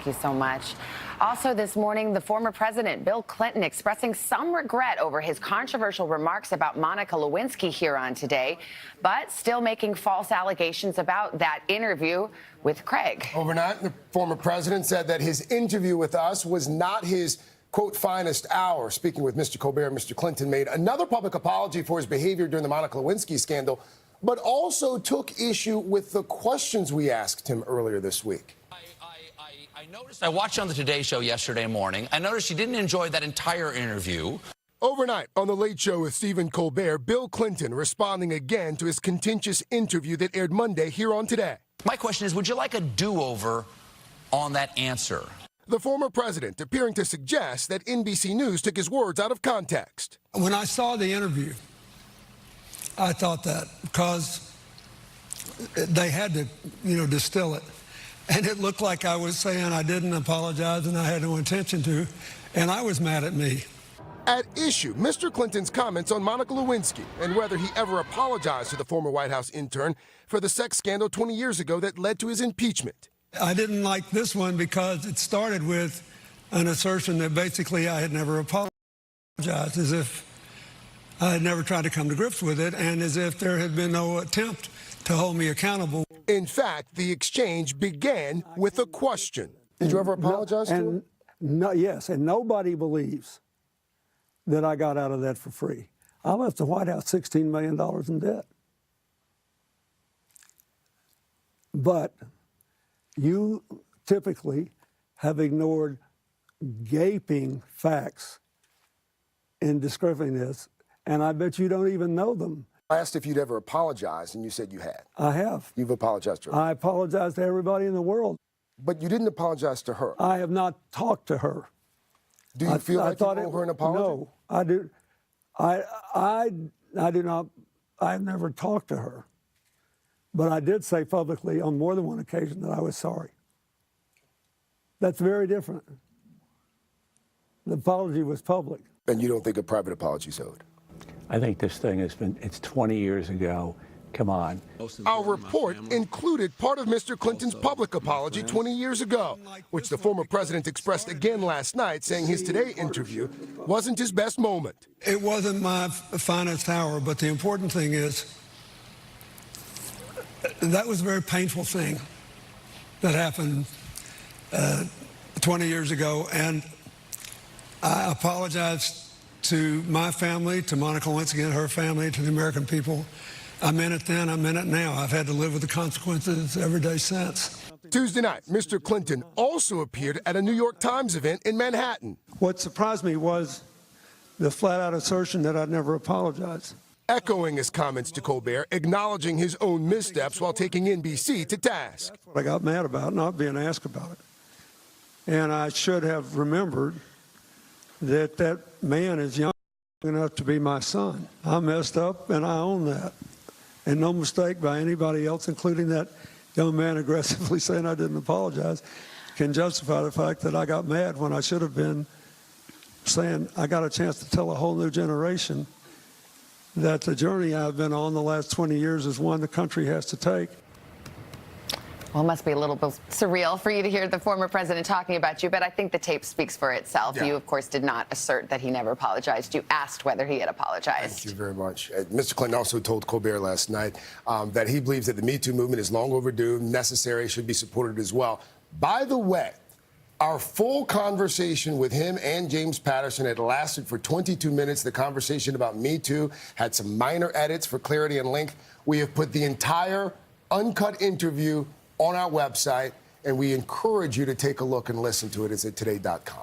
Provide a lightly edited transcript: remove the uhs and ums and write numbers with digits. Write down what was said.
Thank you so much. Also this morning, the former president, Bill Clinton, expressing some regret over his controversial remarks about Monica Lewinsky here on Today, but still making false allegations about that interview with Craig. Overnight, the former president said that his interview with us was not his, quote, finest hour. Speaking with Mr. Colbert, Mr. Clinton made another public apology for his behavior during the Monica Lewinsky scandal, but also took issue with the questions we asked him earlier this week. I watched on the Today Show yesterday morning. I noticed you didn't enjoy that entire interview. Overnight on The Late Show with Stephen Colbert, Bill Clinton responding again to his contentious interview that aired Monday here on Today. My question is, would you like a do-over on that answer? The former president appearing to suggest that NBC News took his words out of context. When I saw the interview, I thought that because they had to, distill it. And it looked like I was saying I didn't apologize and I had no intention to, and I was mad at me. At issue, Mr. Clinton's comments on Monica Lewinsky and whether he ever apologized to the former White House intern for the sex scandal 20 years ago that led to his impeachment. I didn't like this one because it started with an assertion that basically I had never apologized, as if I had never tried to come to grips with it, and as if there had been no attempt to hold me accountable. In fact, the exchange began with a question. Did you ever apologize to him? Yes, and nobody believes that I got out of that for free. I left the White House $16 million in debt. But you typically have ignored gaping facts in describing this, and I bet you don't even know them. I asked if you'd ever apologized, and you said you had. I have. You've apologized to her. I apologize to everybody in the world. But you didn't apologize to her. I have not talked to her. Do you feel like you owe her an apology? No, I do. I do not. I've never talked to her. But I did say publicly on more than one occasion that I was sorry. That's very different. The apology was public. And you don't think a private apology is owed? I think this thing it's 20 years ago. Come on. Our report included part of Mr. Clinton's public apology 20 years ago, which the former president expressed again last night, saying his Today interview wasn't his best moment. It wasn't my finest hour, but the important thing is that was a very painful thing that happened 20 years ago, and I apologize to my family, to Monica Lewinsky and her family, to the American people. I meant it then, I meant it now. I've had to live with the consequences every day since. Tuesday night, Mr. Clinton also appeared at a New York Times event in Manhattan. What surprised me was the flat-out assertion that I'd never apologized. Echoing his comments to Colbert, acknowledging his own missteps while taking NBC to task. That's what I got mad about, not being asked about it. And I should have remembered that that man is young enough to be my son. I messed up, and I own that. And no mistake by anybody else, including that young man aggressively saying I didn't apologize, can justify the fact that I got mad when I should have been saying I got a chance to tell a whole new generation that the journey I've been on the last 20 years is one the country has to take. Well, it must be a little bit surreal for you to hear the former president talking about you, but I think the tape speaks for itself. Yeah. You, of course, did not assert that he never apologized. You asked whether he had apologized. Thank you very much. Mr. Clinton also told Colbert last night that he believes that the Me Too movement is long overdue, necessary, should be supported as well. By the way, our full conversation with him and James Patterson had lasted for 22 minutes. The conversation about Me Too had some minor edits for clarity and length. We have put the entire uncut interview on our website, and we encourage you to take a look and listen to it. It's at today.com.